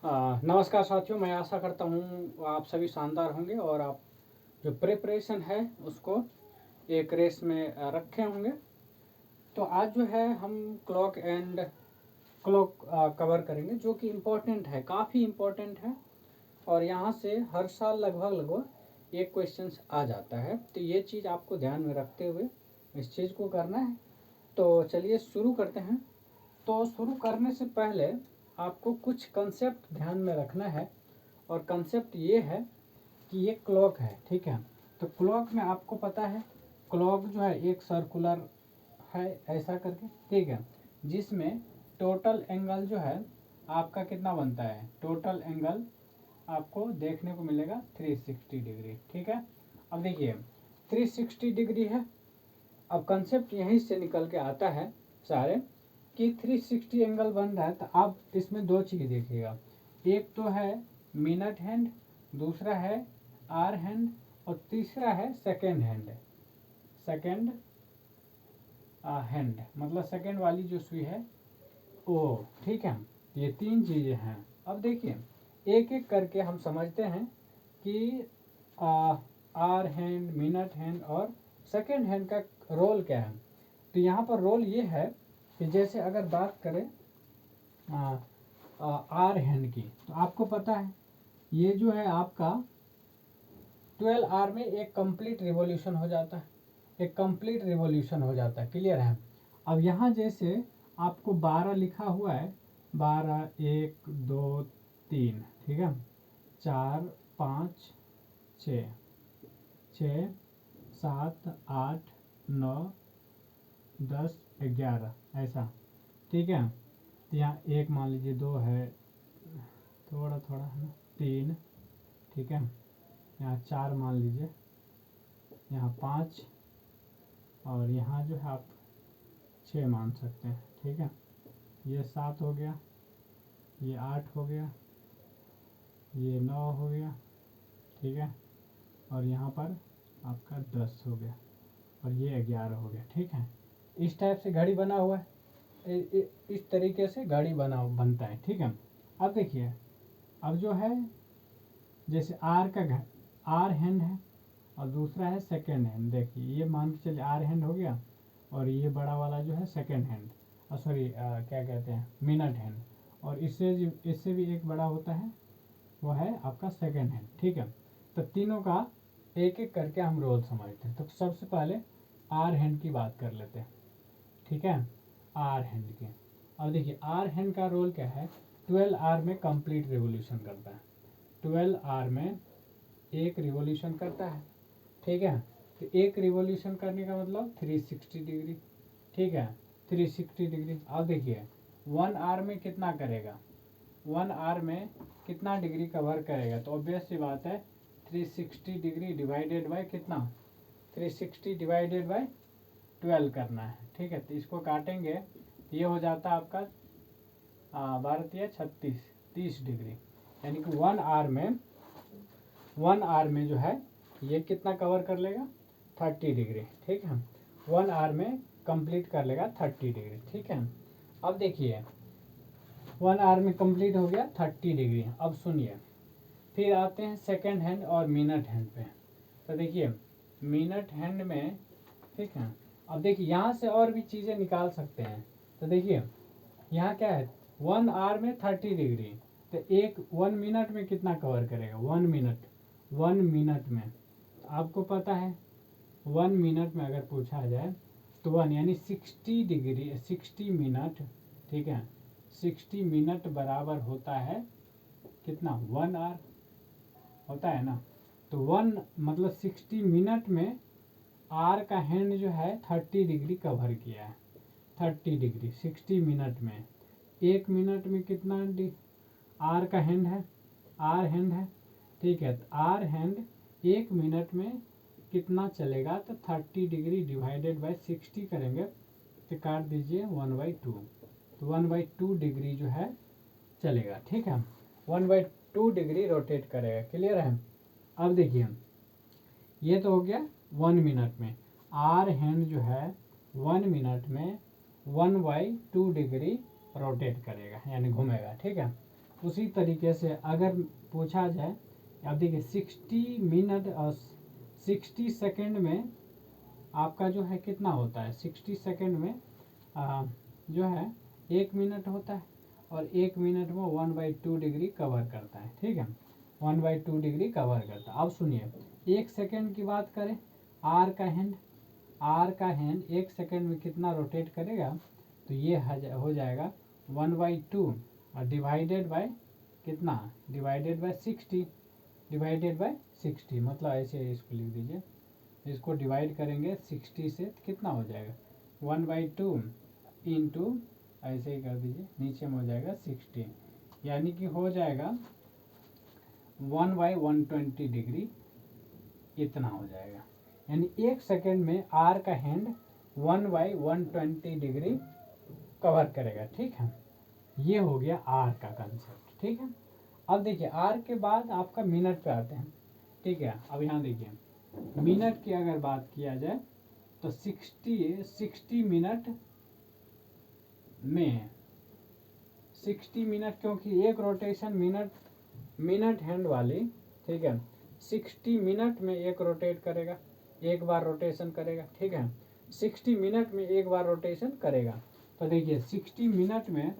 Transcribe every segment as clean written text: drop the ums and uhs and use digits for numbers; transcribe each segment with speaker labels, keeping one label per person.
Speaker 1: नमस्कार साथियों, मैं आशा करता हूँ आप सभी शानदार होंगे और आप जो प्रिपरेशन है उसको एक रेस में रखे होंगे। तो आज जो है हम क्लॉक एंड क्लॉक कवर करेंगे, जो कि इम्पोर्टेंट है, काफ़ी इम्पोर्टेंट है और यहाँ से हर साल लगभग लगभग एक क्वेश्चन आ जाता है। तो ये चीज़ आपको ध्यान में रखते हुए इस चीज़ को करना है। तो चलिए शुरू करते हैं। तो शुरू करने से पहले आपको कुछ कंसेप्ट ध्यान में रखना है और कंसेप्ट ये है कि ये क्लॉक है, ठीक है। तो क्लॉक में आपको पता है क्लॉक जो है एक सर्कुलर है ऐसा करके, ठीक है, जिसमें टोटल एंगल जो है आपका कितना बनता है, टोटल एंगल आपको देखने को मिलेगा 360 डिग्री, ठीक है। अब देखिए 360 डिग्री है। अब कंसेप्ट यहीं से निकल के आता है सारे कि 360 एंगल बन रहा है। तो आप इसमें दो चीज़ देखिएगा, एक तो है मिनट हैंड, दूसरा है आर हैंड और तीसरा है सेकेंड हैंड। सेकेंड हैंड मतलब सेकेंड वाली जो सुई है वो, ठीक है। ये तीन चीज़ें हैं। अब देखिए एक एक करके हम समझते हैं कि आर हैंड, मिनट हैंड और सेकेंड हैंड का रोल क्या है। तो यहाँ पर रोल ये है कि जैसे अगर बात करें आर हैंड की, तो आपको पता है ये जो है आपका 12 आर में एक कंप्लीट रिवॉल्यूशन हो जाता है, एक कंप्लीट रिवॉल्यूशन हो जाता है, क्लियर है। अब यहाँ जैसे आपको 12 लिखा हुआ है, 12 1 2 3, ठीक है, 4 5 6 6 7 8 9 10 11 ऐसा, ठीक है। तो यहाँ एक मान लीजिए, दो है, थोड़ा थोड़ा है ना, तीन, ठीक है, यहाँ चार मान लीजिए, यहाँ पाँच और यहाँ जो है आप छः मान सकते हैं, ठीक है। ये 7 हो गया, ये 8 हो गया, ये 9 हो गया, ठीक है, और यहाँ पर आपका 10 हो गया और ये 11 हो गया, ठीक है। इस टाइप से घड़ी बना हुआ है, इस तरीके से घड़ी बनता है, ठीक है। अब देखिए, अब जो है जैसे आर हैंड है और दूसरा है सेकेंड हैंड। देखिए ये मान के चलिए आर हैंड हो गया और ये बड़ा वाला जो है सेकेंड हैंड, सॉरी क्या कहते हैं, मिनट हैंड। और इससे भी एक बड़ा होता है, वो है आपका सेकेंड हैंड, ठीक है। तो तीनों का एक एक करके हम रोल समझते हैं। तो सबसे पहले आर हैंड की बात कर लेते हैं, ठीक है, आर हैंड की। और देखिए आर हैंड का रोल क्या है, 12 आर में कंप्लीट रिवोल्यूशन करता है, 12 आर में एक रिवोल्यूशन करता है, ठीक है। तो एक रिवोल्यूशन करने का मतलब 360 डिग्री, ठीक है, 360 डिग्री। अब देखिए 1 आर में कितना करेगा, 1 आर में कितना डिग्री कवर करेगा। तो ऑब्वियस सी बात है 360 डिग्री डिवाइडेड बाय कितना, 360 डिवाइडेड बाय 12 करना है, ठीक है। तो इसको काटेंगे, ये हो जाता है आपका 12 36 30 डिग्री, यानी कि 1 आर में जो है ये कितना कवर कर लेगा, 30 डिग्री, ठीक है। 1 आर में कंप्लीट कर लेगा 30 डिग्री, ठीक है। अब देखिए 1 आर में कंप्लीट हो गया 30 डिग्री। अब सुनिए, फिर आते हैं सेकेंड हैंड और मिनट हैंड पे। तो देखिए मिनट हैंड में, ठीक है। अब देखिए यहाँ से और भी चीज़ें निकाल सकते हैं। तो देखिए यहाँ क्या है, 1 आर में 30 डिग्री, तो एक 1 मिनट में कितना कवर करेगा, 1 मिनट में आपको पता है 1 मिनट में अगर पूछा जाए तो 1 यानी 60 डिग्री, 60 मिनट, ठीक है, 60 मिनट बराबर होता है कितना, 1 आर होता है ना। तो 1 मतलब 60 मिनट में आर का हैंड जो है 30 डिग्री कवर किया है, 30 डिग्री 60 मिनट में। एक मिनट में कितना आर का हैंड है, आर हैंड है, ठीक है। तो आर हैंड एक मिनट में कितना चलेगा, तो 30 डिग्री डिवाइडेड बाय 60 करेंगे तो काट दीजिए 1/2, तो 1/2 डिग्री जो है चलेगा, ठीक है। 1/2 डिग्री रोटेट करेगा, क्लियर है। अब देखिए ये तो हो गया 1 मिनट में, आर हैंड जो है 1 मिनट में 1/2 डिग्री रोटेट करेगा यानी घूमेगा, ठीक है। उसी तरीके से अगर पूछा जाए, अब देखिए 60 मिनट और 60 सेकेंड में आपका जो है कितना होता है, 60 सेकेंड में जो है 1 मिनट होता है, और 1 मिनट में 1/2 डिग्री कवर करता है, ठीक है, 1/2 डिग्री कवर करता है। अब सुनिए 1 सेकेंड की बात करें, आर का हैंड 1 सेकेंड में कितना रोटेट करेगा, तो ये हो जाएगा 1/2 और डिवाइडेड बाय कितना, डिवाइडेड बाय 60, मतलब ऐसे इसको लिख दीजिए, इसको डिवाइड करेंगे 60 से तो कितना हो जाएगा 1/2 इंटू, ऐसे ही कर दीजिए, नीचे में हो जाएगा 60, यानी कि हो जाएगा 1/120 डिग्री, इतना हो जाएगा। यानी 1 सेकेंड में आर का हैंड 1/120 डिग्री कवर करेगा, ठीक है। ये हो गया आर का कंसेप्ट, ठीक है। अब देखिए आर के बाद आपका मिनट पे आते हैं, ठीक है। अब यहाँ देखिए मिनट की अगर बात किया जाए तो 60 मिनट में 60 मिनट, क्योंकि एक रोटेशन मिनट हैंड वाली, ठीक है, 60 मिनट में एक रोटेट करेगा, एक बार रोटेशन करेगा, ठीक है, 60 मिनट में एक बार रोटेशन करेगा। तो देखिए 60 मिनट में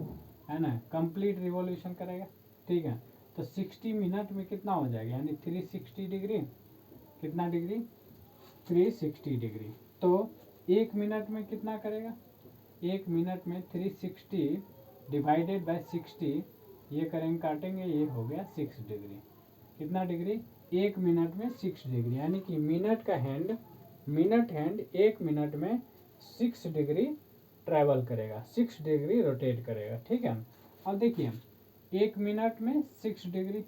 Speaker 1: है ना कंप्लीट रिवॉल्यूशन करेगा, ठीक है। तो 60 मिनट में कितना हो जाएगा, यानी 360 डिग्री, कितना डिग्री 360 डिग्री। तो 1 मिनट में कितना करेगा, 1 मिनट में 360 डिवाइडेड बाय 60, ये करेंगे काटेंगे, ये हो गया 6 डिग्री, कितना डिग्री 1 मिनट में 6 डिग्री, यानी कि मिनट हैंड 1 मिनट में 6 डिग्री ट्रैवल करेगा, 6 डिग्री रोटेट करेगा, ठीक है। अब देखिए 1 मिनट में 6 डिग्री,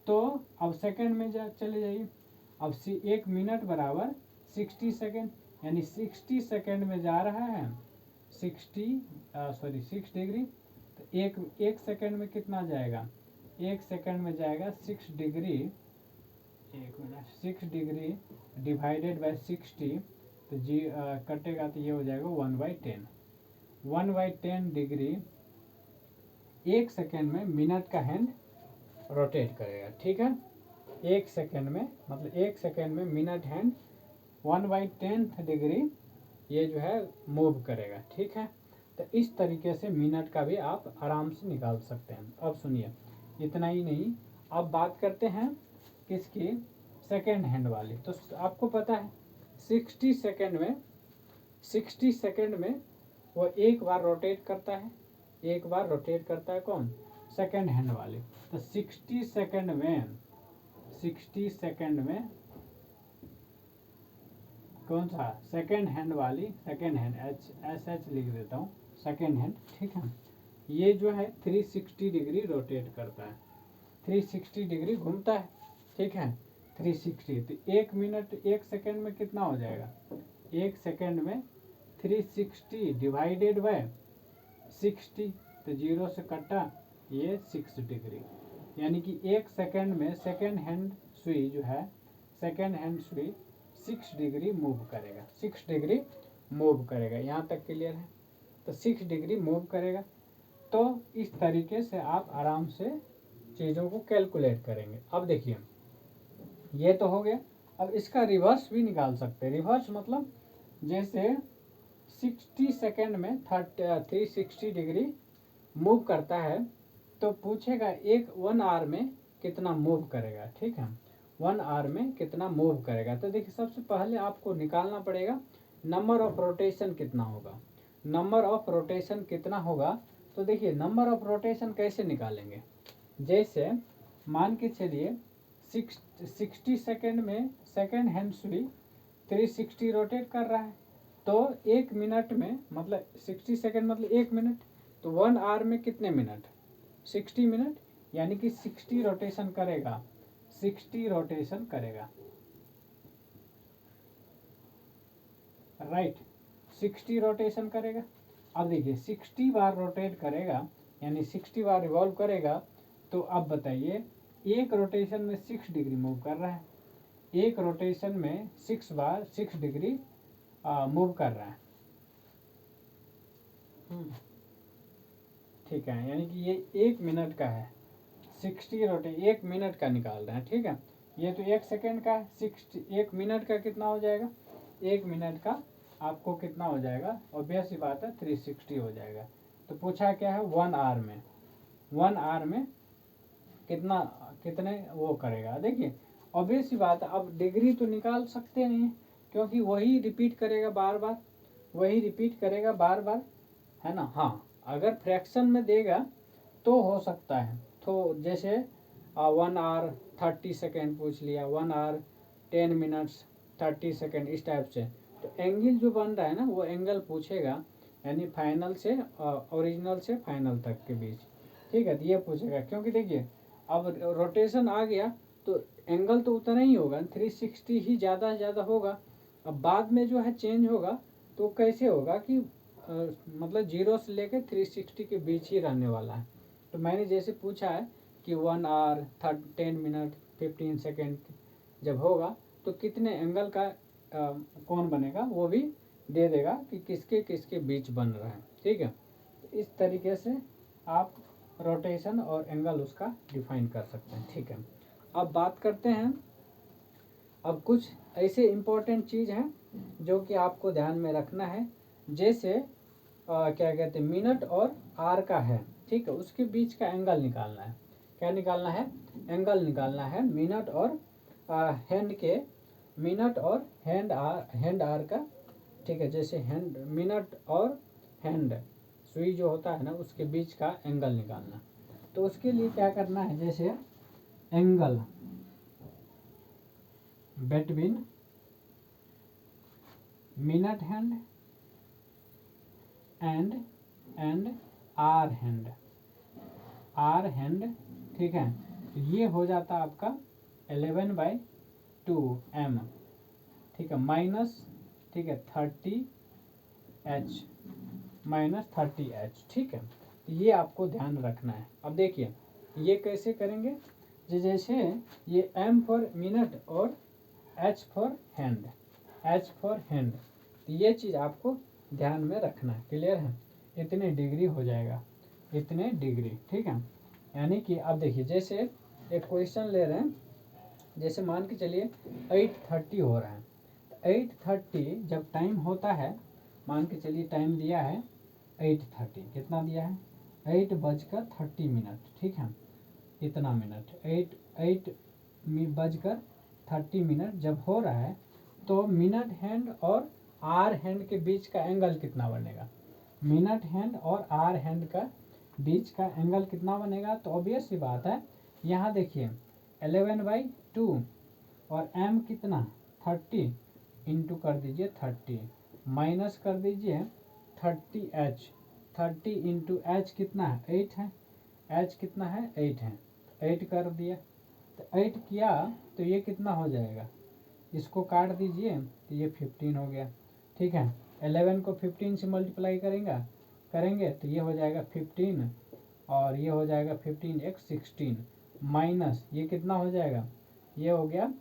Speaker 1: तो अब सेकंड में चले जाइए, अब 1 मिनट बराबर 60 सेकेंड, यानी 60 सेकेंड में जा रहा है 6 डिग्री, तो एक सेकेंड में कितना जाएगा, 1 सेकेंड में जाएगा 6 degree, 1 minute 6 degree divided by 60, तो जी कटेगा तो ये हो जाएगा 1/10 डिग्री 1 सेकेंड में मिनट का हैंड रोटेट करेगा, ठीक है। 1 सेकेंड में, मतलब 1 सेकेंड में मिनट हैंड 1/10 डिग्री ये जो है मूव करेगा, ठीक है। तो इस तरीके से मिनट का भी आप आराम से निकाल सकते हैं। अब सुनिए इतना ही नहीं, अब बात करते हैं किसकी, सेकेंड हैंड वाली। तो आपको पता है 60 सेकेंड में वो एक बार रोटेट करता है, कौन, सेकेंड हैंड वाली। तो 60 सेकेंड में कौन सा, सेकेंड हैंड वाली, सेकेंड हैंड एच लिख देता हूँ, सेकेंड हैंड, ठीक है। ये जो है 360 डिग्री रोटेट करता है, 360 डिग्री घूमता है, ठीक है, 360। तो 1 मिनट 1 सेकेंड में कितना हो जाएगा, 1 सेकेंड में 360 डिवाइडेड बाय 60, तो 0 से कटा ये 6 डिग्री, यानी कि 1 सेकेंड में सेकेंड हैंड सुई जो है, 6 डिग्री मूव करेगा, 6 डिग्री मूव करेगा। यहाँ तक क्लियर है। तो 6 डिग्री मूव करेगा। तो इस तरीके से आप आराम से चीज़ों को कैलकुलेट करेंगे। अब देखिए ये तो हो गया, अब इसका रिवर्स भी निकाल सकते हैं। रिवर्स मतलब जैसे 60 सेकेंड में 360 डिग्री मूव करता है, तो पूछेगा 1 आवर में कितना मूव करेगा, ठीक है, 1 आवर में कितना मूव करेगा। तो देखिए सबसे पहले आपको निकालना पड़ेगा नंबर ऑफ रोटेशन कितना होगा। नंबर ऑफ रोटेशन कितना होगा, तो देखिए नंबर ऑफ रोटेशन कैसे निकालेंगे। जैसे मान के चलिए 60 सेकेंड में सेकेंड हैंड सुई 360 रोटेट कर रहा है, तो 1 मिनट में, मतलब 60 सेकेंड मतलब 1 मिनट, तो 1 आवर में कितने मिनट, 60 मिनट, यानी कि 60 रोटेशन करेगा, 60 रोटेशन करेगा, राइट, 60 रोटेशन करेगा। अब देखिए 60 बार रोटेट करेगा, यानी 60 बार रिवॉल्व करेगा। तो अब बताइए एक रोटेशन में 6 डिग्री मूव कर रहा है, एक रोटेशन में 6 बार 6 डिग्री मूव कर रहा है, ठीक है, यानी कि ये 1 मिनट का है। 60 रोटे 1 मिनट का निकाल रहे हैं, ठीक है। ये तो 1 सेकेंड का है, 60 1 मिनट का कितना हो जाएगा, 1 मिनट का आपको कितना हो जाएगा, ऑब्वियस सी बात है 360 हो जाएगा। तो पूछा क्या है 1 आवर में, 1 आवर में कितना कितने वो करेगा। देखिए ऑब्वियस सी बात है, अब डिग्री तो निकाल सकते नहीं है क्योंकि वही रिपीट करेगा बार बार, वही रिपीट करेगा बार बार, है ना। हाँ अगर फ्रैक्शन में देगा तो हो सकता है, तो जैसे 1 आवर 30 सेकेंड पूछ लिया, 1 आवर 10 मिनट्स 30 सेकेंड, इस टाइप से। तो एंगल जो बन रहा है ना वो एंगल पूछेगा, यानी फाइनल से ओरिजिनल से फाइनल तक के बीच, ठीक है। तो ये पूछेगा क्योंकि देखिए अब रोटेशन आ गया तो एंगल तो उतना ही होगा, 360 ही ज़्यादा से ज़्यादा होगा। अब बाद में जो है चेंज होगा तो कैसे होगा कि मतलब 0 से लेकर 360 के बीच ही रहने वाला है। तो मैंने जैसे पूछा है कि 1 आवर 10 मिनट 15 सेकेंड जब होगा तो कितने एंगल का कौन बनेगा वो भी दे देगा कि किसके किसके बीच बन रहा है, ठीक है। इस तरीके से आप रोटेशन और एंगल उसका डिफाइन कर सकते हैं, ठीक है। अब बात करते हैं, अब कुछ ऐसे इम्पोर्टेंट चीज़ हैं जो कि आपको ध्यान में रखना है। जैसे क्या कहते हैं मिनट और आर का है, ठीक है, उसके बीच का एंगल निकालना है। क्या निकालना है, एंगल निकालना है मिनट और हैंड के, मिनट और हैंड आर का, ठीक है। जैसे हैंड मिनट और हैंड सुई जो होता है ना उसके बीच का एंगल निकालना। तो उसके लिए क्या करना है, जैसे angle between minute hand and hour hand, ठीक है। तो ये हो जाता आपका 11/2 m, ठीक है, माइनस, ठीक है 30h माइनस 30h, ठीक है। तो ये आपको ध्यान रखना है। अब देखिए ये कैसे करेंगे, जैसे ये m फॉर मिनट और h फॉर हैंड, तो ये चीज़ आपको ध्यान में रखना है, क्लियर है। इतने डिग्री हो जाएगा, इतने डिग्री, ठीक है। यानी कि अब देखिए जैसे एक क्वेश्चन ले रहे हैं, जैसे मान के चलिए 8:30 हो रहा है, तो 8:30 जब टाइम होता है, मान के चलिए टाइम दिया है 8:30, कितना दिया है 8:30, ठीक है। इतना मिनट 8:30 जब हो रहा है तो मिनट हैंड और आर हैंड के बीच का एंगल कितना बनेगा, मिनट हैंड और आर हैंड का बीच का एंगल कितना बनेगा। तो ऑब्वियस सी बात है, यहाँ देखिए 11/2 और m कितना 30 इंटू कर दीजिए 30 माइनस कर दीजिए 30h, 30 इंटू h कितना है 8 है, h कितना है 8 है, 8 कर दिया। तो 8 किया तो ये कितना हो जाएगा, इसको काट दीजिए तो ये 15 हो गया, ठीक है। 11 को 15 से मल्टीप्लाई करेंगे तो ये हो जाएगा 15 और ये हो जाएगा 15 एक 16 माइनस ये कितना हो जाएगा, ये हो गया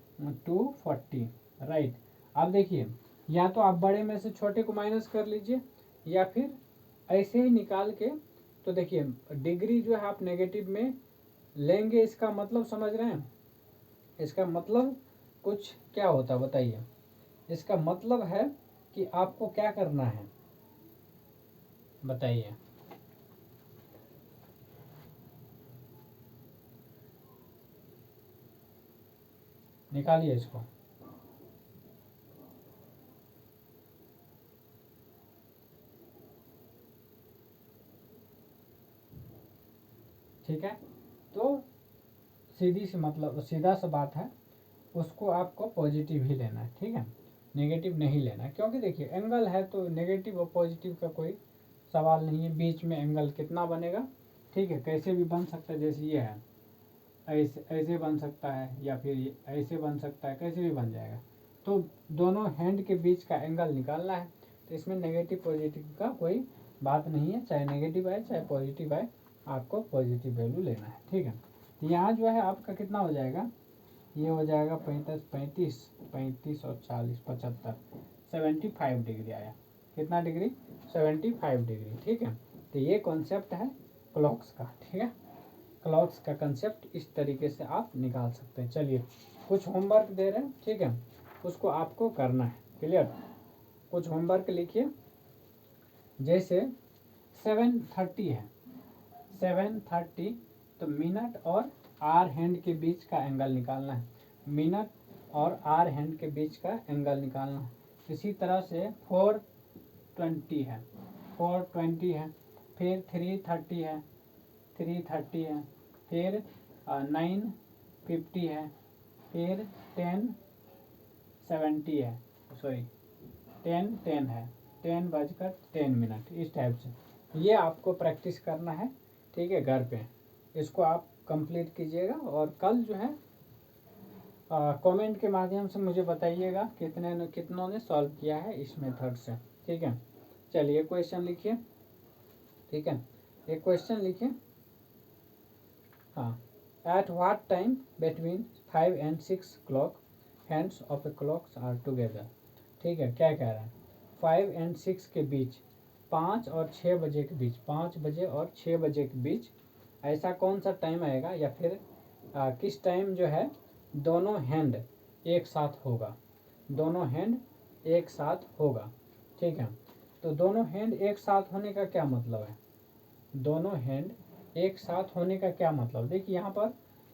Speaker 1: 240, राइट। अब देखिए या तो आप बड़े में से छोटे को माइनस कर लीजिए या फिर ऐसे ही निकाल के, तो देखिए डिग्री जो है आप नेगेटिव में लेंगे, इसका मतलब समझ रहे हैं, इसका मतलब कुछ क्या होता है बताइए। इसका मतलब है कि आपको क्या करना है बताइए, निकालिए इसको। ठीक है, तो सीधी सी मतलब सीधा सा बात है, उसको आपको पॉजिटिव ही लेना है, ठीक है, नेगेटिव नहीं लेना है। क्योंकि देखिए एंगल है तो नेगेटिव और पॉजिटिव का कोई सवाल नहीं है। बीच में एंगल कितना बनेगा, ठीक है, कैसे भी बन सकता है, जैसे ये है ऐसे ऐसे बन सकता है या फिर ऐसे बन सकता है, कैसे भी बन जाएगा। तो दोनों हैंड के बीच का एंगल निकालना है, तो इसमें नेगेटिव पॉजिटिव का कोई बात नहीं है, चाहे नेगेटिव आए चाहे पॉजिटिव आए, आपको पॉजिटिव वैल्यू लेना है, ठीक है। तो यहाँ जो है आपका कितना हो जाएगा, ये हो जाएगा 35 और 40 75, 75 डिग्री आया। कितना डिग्री, 75 डिग्री, ठीक है। तो ये कॉन्सेप्ट है क्लॉक्स का, ठीक है। क्लॉक्स का कंसेप्ट इस तरीके से आप निकाल सकते हैं। चलिए कुछ होमवर्क दे रहे हैं, ठीक है, उसको आपको करना है। क्लियर? कुछ होमवर्क लिखिए। जैसे 7:30 है, 7:30, तो मिनट और आर हैंड के बीच का एंगल निकालना है। मिनट और आर हैंड के बीच का एंगल निकालना है। इसी तरह से 4:20 है, 4:20 है, फिर 3:30 है, 3:30 है, फिर 9:50 है, फिर 10:70 है, सॉरी 10:10 है, 10:10 इस टाइप से। ये आपको प्रैक्टिस करना है, ठीक है, घर पे। इसको आप कंप्लीट कीजिएगा और कल जो है कमेंट के माध्यम से मुझे बताइएगा कितनों ने सॉल्व किया है इस मेथड से, ठीक है। चलिए क्वेश्चन लिखिए, ठीक है, एक क्वेश्चन लिखिए। हाँ, at what time between 5 and 6 clock hands of a clocks are together. ठीक है, क्या कह रहा है? 5 and 6 के बीच, 5 और 6 बजे के बीच, 5 बजे और 6 बजे के बीच ऐसा कौन सा टाइम आएगा, या फिर किस टाइम जो है दोनों हैंड एक साथ होगा, दोनों हैंड एक साथ होगा, ठीक है। तो दोनों हैंड एक साथ होने का क्या मतलब है? दोनों हैंड एक साथ होने का क्या मतलब? देखिए यहाँ पर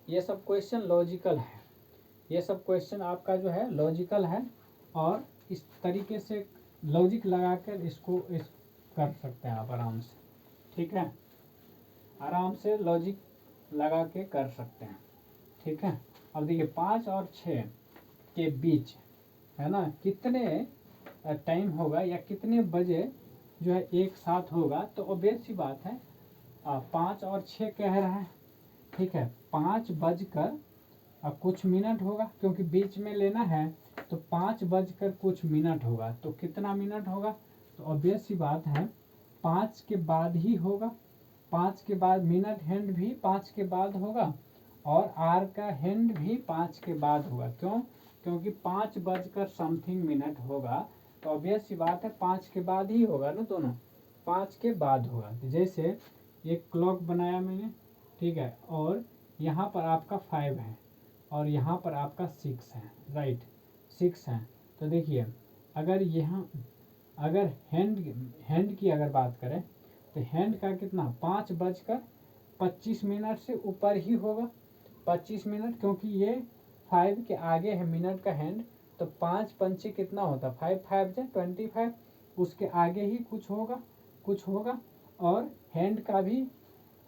Speaker 1: ये सब क्वेश्चन लॉजिकल है, ये सब क्वेश्चन आपका जो है लॉजिकल है, और इस तरीके से लॉजिक लगाकर इसको कर सकते हैं आप आराम से, ठीक है, आराम से लॉजिक लगा के कर सकते हैं, ठीक है। अब देखिए 5 और 6 के बीच है ना, कितने टाइम होगा या कितने बजे जो है एक साथ होगा? तो ऑब्वियस सी बात है 5 और 6 कह रहा है, ठीक है, 5 बजकर कुछ मिनट होगा, क्योंकि बीच में लेना है, तो 5 बजकर कुछ मिनट होगा, तो कितना मिनट होगा? तो ऑब्वियस सी बात है 5 के बाद ही होगा, 5 के बाद मिनट हैंड भी 5 के बाद होगा, और आर का हैंड भी 5 के बाद होगा। क्यों? क्योंकि 5 बजकर समथिंग मिनट होगा, तो ऑब्वियस सी बात है 5 के बाद ही होगा ना, दोनों 5 के बाद होगा। तो जैसे ये क्लॉक बनाया मैंने, ठीक है, और यहाँ पर आपका 5 है और यहाँ पर आपका 6 है, राइट, 6 है। तो देखिए अगर हैंड की अगर बात करें, तो हैंड का कितना 5:25 से ऊपर ही होगा, 25 मिनट, क्योंकि ये 5 के आगे है मिनट का हैंड, तो 5 पंचे कितना होता है? 5 5 25, उसके आगे ही कुछ होगा, और हैंड का भी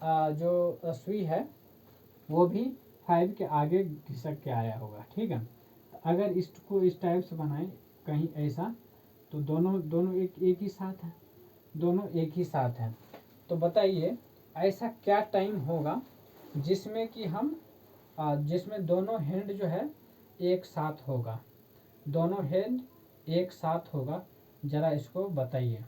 Speaker 1: जो सुई है वो भी 5 के आगे घिसक के आया होगा, ठीक है। अगर इसको इस टाइप से बनाएं कहीं ऐसा, तो दोनों एक ही साथ है, दोनों एक ही साथ है। तो बताइए ऐसा क्या टाइम होगा जिसमें कि हम जिसमें दोनों हैंड जो है एक साथ होगा, दोनों हैंड एक साथ होगा, जरा इसको बताइए।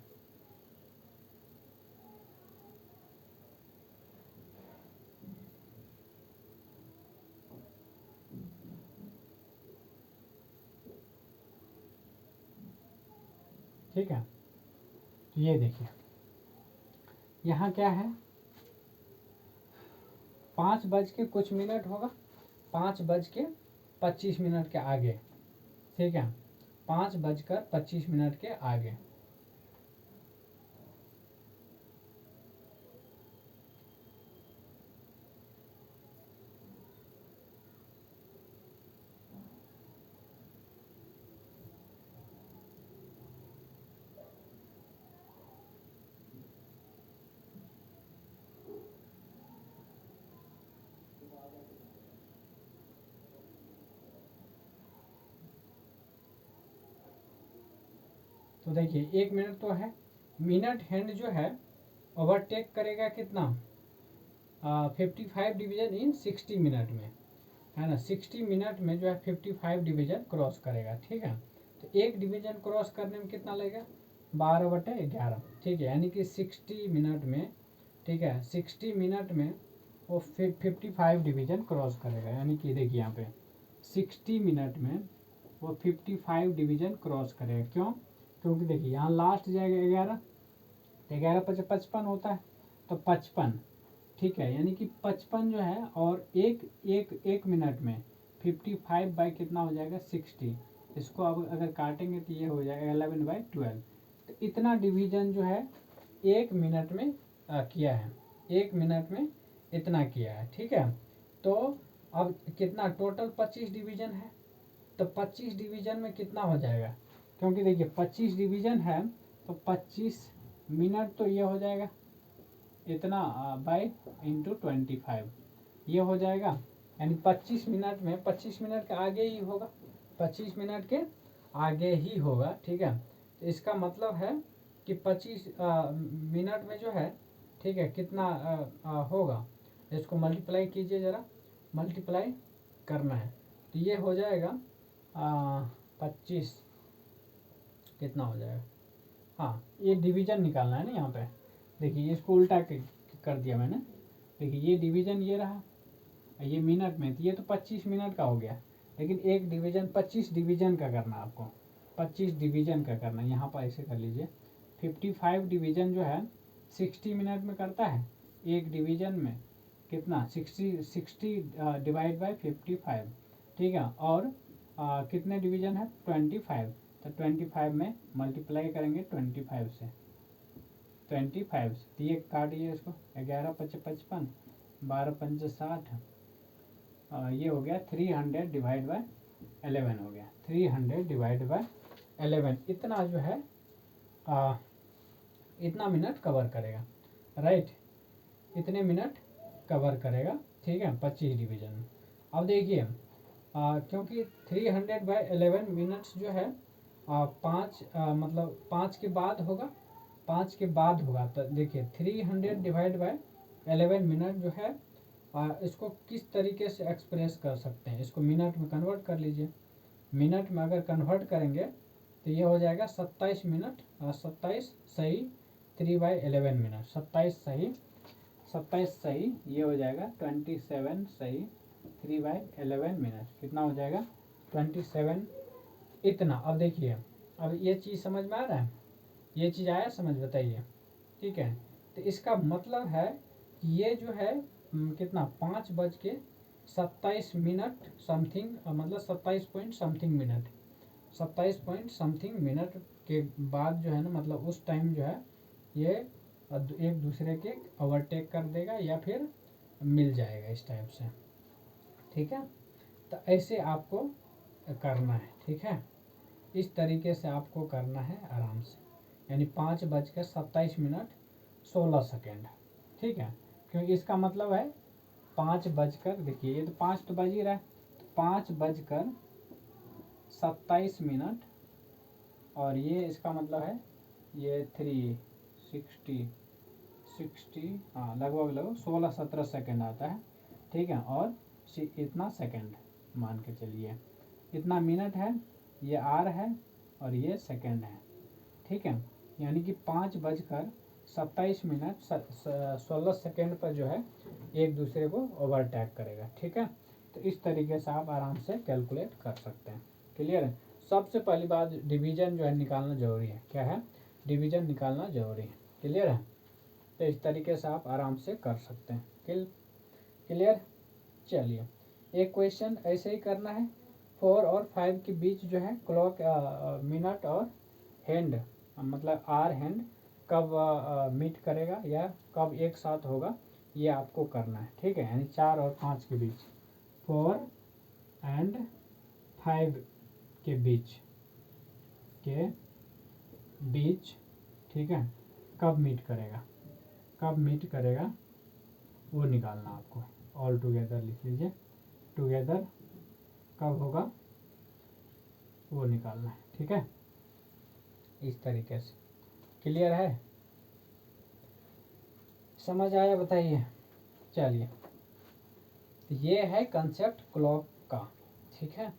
Speaker 1: ठीक है, तो ये देखिए यहाँ क्या है, 5 बज के कुछ मिनट होगा, 5:25 के आगे, ठीक है, 5:25 के आगे। तो देखिए 1 मिनट तो है, मिनट हैंड जो है ओवरटेक करेगा कितना? 55 डिवीजन इन 60 मिनट में, है ना, 60 मिनट में जो है 55 डिवीजन क्रॉस करेगा, ठीक है। तो एक डिवीजन क्रॉस करने में कितना लगेगा? 12/11, ठीक है, यानी कि 60 मिनट में, ठीक है, 60 मिनट में वो 55 डिवीजन क्रॉस करेगा, यानी कि देखिए यहाँ पे 60 मिनट में वो 55 डिवीजन क्रॉस करेगा। क्यों? क्योंकि देखिए यहाँ लास्ट जाएगा 11, तो 11 × 55 होता है, तो 55 ठीक है, यानी कि 55 जो है और एक मिनट में 55 बाई कितना हो जाएगा 60। इसको अब अगर काटेंगे तो ये हो जाएगा 11/12। तो इतना डिवीजन जो है एक मिनट में किया है, एक मिनट में इतना किया है। ठीक है, तो अब कितना टोटल 25 डिवीजन है, तो 25 डिवीजन में कितना हो जाएगा, क्योंकि देखिए 25 डिवीजन है तो 25 मिनट तो ये हो जाएगा इतना बाई इंटू 25 ये हो जाएगा, यानी 25 मिनट में 25 मिनट के आगे ही होगा, 25 मिनट के आगे ही होगा। ठीक है, तो इसका मतलब है कि 25 मिनट में जो है, ठीक है, कितना होगा, इसको मल्टीप्लाई कीजिए, ज़रा मल्टीप्लाई करना है तो ये हो जाएगा 25 कितना हो जाएगा। हाँ, ये डिवीजन निकालना है ना, यहाँ पे देखिए इसको उल्टा कर दिया मैंने। देखिए ये डिवीजन ये रहा, ये मिनट में, तो ये तो 25 मिनट का हो गया, लेकिन एक डिवीजन 25 डिवीजन का करना है आपको, 25 डिवीजन का करना है। यहाँ पर ऐसे कर लीजिए, 55 डिवीजन जो है 60 मिनट में करता है, एक डिवीजन में कितना 60 डिवाइड बाई 55। ठीक है, और कितने डिवीजन है 25, तो 25 में मल्टीप्लाई करेंगे 25 से, 25 से, तो ये काटिए इसको, 11 × 5 = 55, 12 × 5 = 60, ये हो गया 300 डिवाइड बाय 11 हो गया, 300 डिवाइड बाय 11 इतना जो है इतना मिनट कवर करेगा, राइट, इतने मिनट कवर करेगा। ठीक है, 25 डिवीजन में। अब देखिए क्योंकि 300/11 मिनट्स जो है 5 मतलब 5 के बाद होगा, 5 के बाद होगा, तो देखिए 300 डिवाइड बाय 11 मिनट जो है इसको किस तरीके से एक्सप्रेस कर सकते हैं, इसको मिनट में कन्वर्ट कर लीजिए। मिनट में अगर कन्वर्ट करेंगे तो ये हो जाएगा 27 मिनट, 27 सही 3/11 मिनट, 27 सही ये हो जाएगा 27 सही 3/11 मिनट, कितना हो जाएगा 27 इतना। अब देखिए, अब ये चीज़ समझ में आ रहा है, ये चीज़ आया समझ, बताइए। ठीक है, तो इसका मतलब है कि ये जो है कितना 5:27 मिनट समथिंग, मतलब 27 point something minute, 27 point something minute के बाद जो है ना, मतलब उस टाइम जो है ये एक दूसरे के ओवरटेक कर देगा या फिर मिल जाएगा इस टाइप से। ठीक है, तो ऐसे आपको करना है। ठीक है, इस तरीके से आपको करना है आराम से, यानी 5:27 मिनट 16 सेकेंड। ठीक है, क्योंकि इसका मतलब है 5 बजकर, देखिए ये तो 5 तो बज ही रहा है, तो 5:27 मिनट, और ये इसका मतलब है ये 360 हाँ लगभग 16-17 सेकेंड आता है। ठीक है, और इतना सेकेंड मान के चलिए, इतना मिनट है, ये आर है और ये सेकेंड है। ठीक है, यानी कि 5:27 मिनट 16 सेकेंड पर जो है एक दूसरे को ओवरटेक करेगा। ठीक है, तो इस तरीके से आप आराम से कैलकुलेट कर सकते हैं। क्लियर है, सबसे पहली बात डिवीजन जो है निकालना जरूरी है। क्या है, डिवीजन निकालना जरूरी है। क्लियर है, तो इस तरीके से आप आराम से कर सकते हैं। क्लियर, चलिए एक क्वेश्चन ऐसे ही करना है। 4 और 5 के बीच जो है क्लॉक मिनट और हैंड, मतलब आर हैंड कब मीट करेगा या कब एक साथ होगा, ये आपको करना है। ठीक है, यानी 4 और 5 के बीच, 4 एंड 5 के बीच ठीक है, कब मीट करेगा वो निकालना आपको। ऑल टुगेदर लिख लीजिए, टुगेदर कब होगा वो निकालना है। ठीक है, इस तरीके से। क्लियर है, समझ आया, बताइए। चलिए, ये है कंसेप्ट क्लॉक का। ठीक है,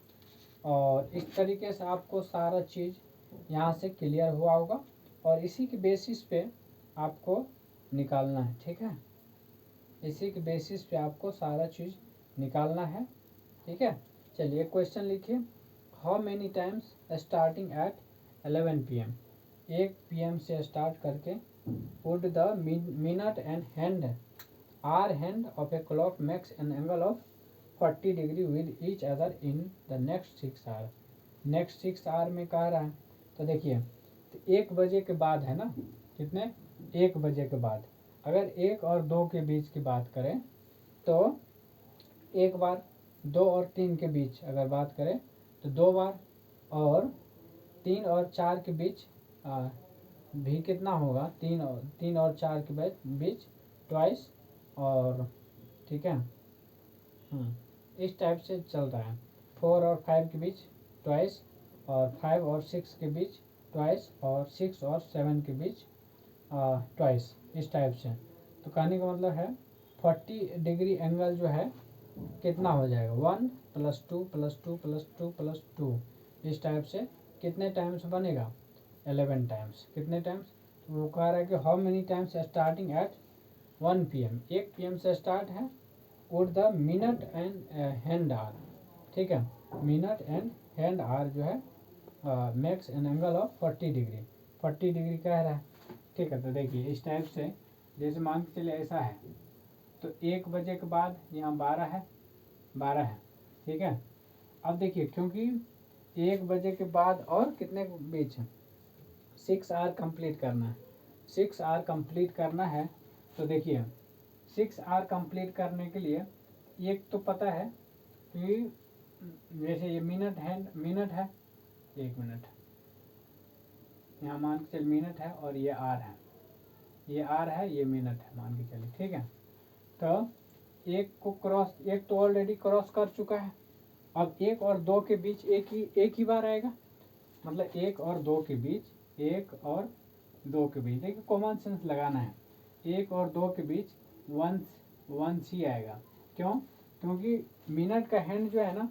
Speaker 1: और इस तरीके से आपको सारा चीज़ यहाँ से क्लियर हुआ होगा, और इसी के बेसिस पे आपको निकालना है। ठीक है, इसी के बेसिस पे आपको सारा चीज़ निकालना है। ठीक है, चलिए क्वेश्चन लिखिए। How many times starting at 11 PM, 1 PM से स्टार्ट करके would the minute and hand hour hand of a clock makes an angle of 40 degree with each other in the next 6 hour. Next 6 hour में कह रहा है, तो देखिए तो 1 बजे के बाद है ना, कितने 1 बजे के बाद, अगर 1 और 2 के बीच की बात करें तो एक बार, 2 और 3 के बीच अगर बात करें तो 2 बार, और 3 और 4 के बीच भी कितना होगा, 3 और 4 के बीच ट्वाइस, और ठीक है इस टाइप से चल रहा है। 4 और 5 के बीच ट्वाइस, और 5 और 6 के बीच ट्वाइस, और 6 और 7 के बीच ट्वाइस, इस टाइप से। तो कहने का मतलब है 40 डिग्री एंगल जो है कितना हो जाएगा, 1 + 2 + 2 + 2 + 2, इस टाइप से कितने टाइम्स बनेगा, 11 टाइम्स। कितने टाइम्स, तो वो कह रहा है कि how many times starting at 1 PM, 1 PM से स्टार्ट है, would the minute and hand are, ठीक है, मिनट एंड हैंड आर जो है makes an angle of 40 degree, 40 degree कह रहा है। ठीक है, तो देखिए इस टाइप से, जैसे मान के चले ऐसा है, तो 1 बजे के बाद यहाँ 12 है, 12 है, ठीक है। अब देखिए क्योंकि 1 बजे के बाद और कितने के बीच है, 6 आवर कंप्लीट करना है, 6 आवर कंप्लीट करना है। तो देखिए 6 आवर कंप्लीट करने के लिए एक तो पता है कि जैसे ये मिनट है, 1 मिनट यहाँ मान के चल मिनट है, और ये आर है, ये आर है, ये मिनट है, मान के चलिए, ठीक है। तो एक को क्रॉस, एक तो ऑलरेडी क्रॉस कर चुका है, अब 1 और 2 के बीच एक ही बार आएगा, मतलब 1 और 2 के बीच, 1 और 2 के बीच, देखिए कॉमन सेंस लगाना है, 1 और 2 के बीच वंस ही आएगा। क्यों, क्योंकि मिनट का हैंड जो है ना,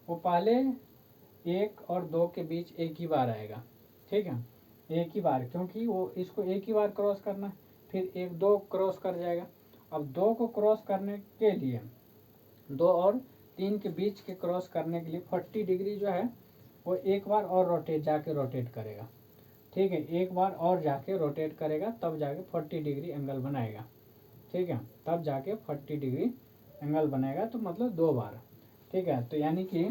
Speaker 1: वो पहले 1 और 2 के बीच एक ही बार आएगा, ठीक है, एक ही बार, क्योंकि वो इसको एक ही बार क्रॉस करना है, फिर 1 2 क्रॉस कर जाएगा। अब 2 को क्रॉस करने के लिए, 2 और 3 के बीच के क्रॉस करने के लिए 40 डिग्री जो है वो एक बार और रोटेट करेगा, ठीक है, एक बार और जाके रोटेट करेगा, तब जाके 40 डिग्री एंगल बनाएगा, ठीक है, तब जाके 40 डिग्री एंगल बनाएगा, तो मतलब 2 बार, ठीक है। तो यानी कि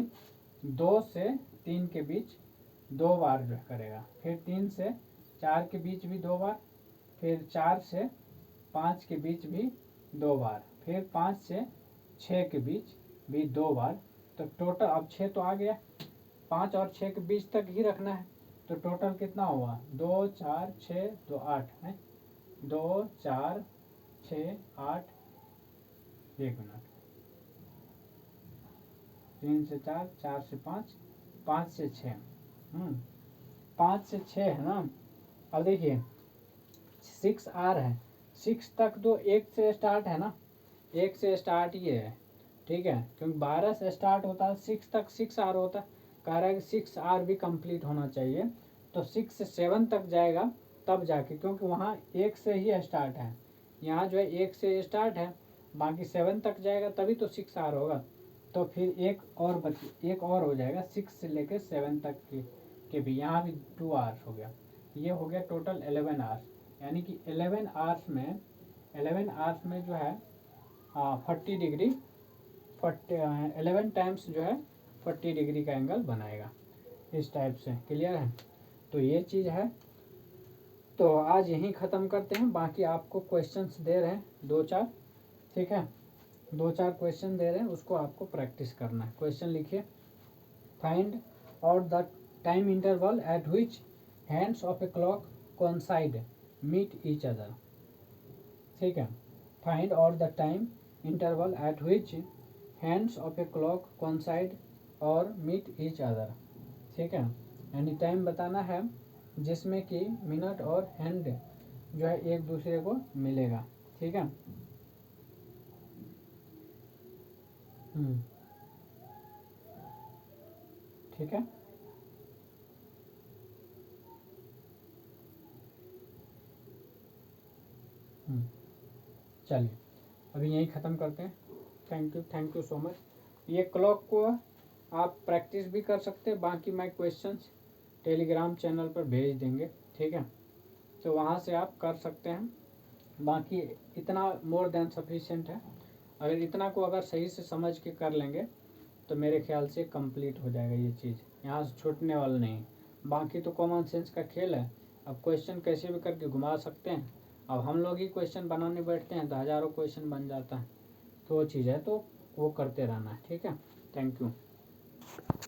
Speaker 1: 2 से 3 के बीच 2 बार जो करेगा, फिर 3 से 4 के बीच भी 2 बार, फिर 4 से 5 के बीच भी 2 बार, फिर 5 से 6 के बीच भी 2 बार। तो टोटल अब 6 तो आ गया, 5 और 6 के बीच तक ही रखना है, तो टोटल कितना हुआ, 2 4 6 2 8 है, 2 4 6 8, 1 मिनट, 3 से 4, 4 से 5, 5 से 6, 5 से 6 है ना। अब देखिए 6 आर है, 6 तक तो 1 से स्टार्ट है ना, 1 से स्टार्ट ये है, ठीक है, क्योंकि 12 से स्टार्ट होता है, 6 तक 6 आर होता है, कह रहा है कि 6 आर भी कंप्लीट होना चाहिए, तो 6 से 7 तक जाएगा तब जाके, क्योंकि वहाँ 1 से ही स्टार्ट है, यहाँ जो है 1 से स्टार्ट है, बाकी 7 तक जाएगा तभी तो 6 आर होगा। तो फिर एक और हो जाएगा 6 से लेकर 7 तक के भी, यहाँ भी 2 आवर्स हो गया, ये हो गया टोटल 11 आवर्स, यानी कि 11 आवर्स में जो है 40 डिग्री 11 टाइम्स जो है 40 डिग्री का एंगल बनाएगा, इस टाइप से। क्लियर है, तो ये चीज़ है। तो आज यहीं ख़त्म करते हैं, बाकी आपको क्वेश्चंस दे रहे हैं 2-4, ठीक है, 2-4 क्वेश्चन दे रहे हैं, उसको आपको प्रैक्टिस करना है। क्वेश्चन लिखिए, find out the time interval at which hands of a clock coincide meet each other, ठीक है, find out the time interval at which hands of a clock coincide और मीट ईच अदर, ठीक है, यानी time बताना है जिसमें कि मिनट और हैंड जो है एक दूसरे को मिलेगा, ठीक है। ठीक है, चलिए अभी यही ख़त्म करते हैं। Thank you so much. ये क्लॉक को आप प्रैक्टिस भी कर सकते हैं, बाकी मैं क्वेश्चंस टेलीग्राम चैनल पर भेज देंगे, ठीक है, तो वहाँ से आप कर सकते हैं। बाकी इतना मोर देन सफिशिएंट है। अगर इतना को अगर सही से समझ के कर लेंगे तो मेरे ख्याल से कंप्लीट हो जाएगा ये चीज़, यहाँ से छूटने वाला नहीं। बाकी तो कॉमन सेंस का खेल है। अब क्वेश्चन कैसे भी करके घुमा सकते हैं। अब हम लोग ही क्वेश्चन बनाने बैठते हैं तो हज़ारों क्वेश्चन बन जाता है। तो वो चीज़ है, तो वो करते रहना है। ठीक है, थैंक यू।